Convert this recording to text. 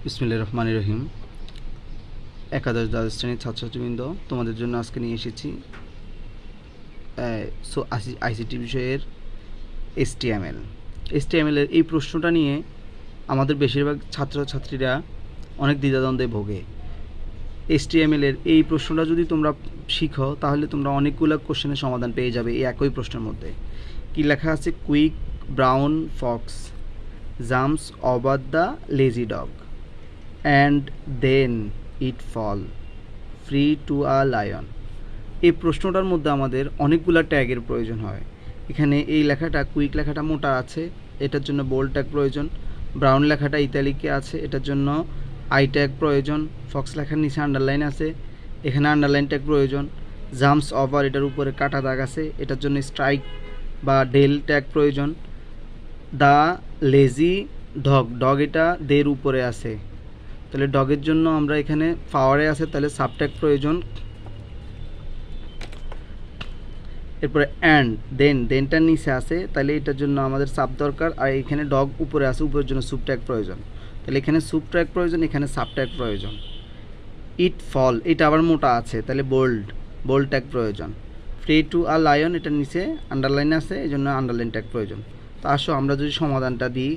বিসমিল্লাহির রহমানির রহিম। একাদশ দ্বাদশ শ্রেণীর ছাত্রছাত্রীবৃন্দ, তোমাদের জন্য আজকে নিয়ে এসেছি আইসিটি বিষয়ের এসটিএমএল এর এই প্রশ্নটা নিয়ে আমাদের বেশিরভাগ ছাত্রছাত্রীরা অনেক দ্বিধাদ্বন্দ্বে ভোগে। এসটিএমএল এর এই প্রশ্নটা যদি তোমরা শিখো তাহলে তোমরা অনেকগুলো কোশ্চেনের সমাধান পেয়ে যাবে এই একই প্রশ্নের মধ্যে। কি লেখা আছে? Quick brown fox jumps over the lazy dog and then it fall free to a lion. এই প্রশ্নটার মধ্যে আমাদের অনেকগুলো ট্যাগের প্রয়োজন হয়। এখানে এই লেখাটা কুইক লেখাটা মোটা আছে, এটার জন্য বোল্ড ট্যাগ প্রয়োজন। ব্রাউন লেখাটা ইতালিকে আছে, এটার জন্য আই ট্যাগ প্রয়োজন। ফক্স লেখার নিচে আন্ডারলাইন আছে, এখানে আন্ডারলাইন ট্যাগ প্রয়োজন। জাম্পস ওভার, এটার উপরে কাটা দাগ আছে, এটার জন্য স্ট্রাইক বা ডেল ট্যাগ প্রয়োজন। দ্য লেজি ডগ এটা দের উপরে আছে, তাহলে ডগের জন্য আমরা এখানে পাওয়ারে আছে, তাহলে সাবট্যাগ প্রয়োজন। এরপরে অ্যান্ড দেনটার নিচে আছে, তাহলে এটার জন্য আমাদের সাব দরকার। আর এখানে ডগ উপরে আছে, উপরের জন্য সুবট্যাগ প্রয়োজন, তাহলে এখানে সুবট্যাগ প্রয়োজন, এখানে সাবট্যাগ প্রয়োজন। ইট ফল, এটা আবার মোটা আছে, তাহলে বোল্ড ট্যাগ প্রয়োজন। ফ্রি টু আ লায়ন, এটার নিচে আন্ডারলাইন আছে, এই জন্য আন্ডারলাইন ট্যাগ প্রয়োজন। তো আসো আমরা যদি সমাধানটা দিই,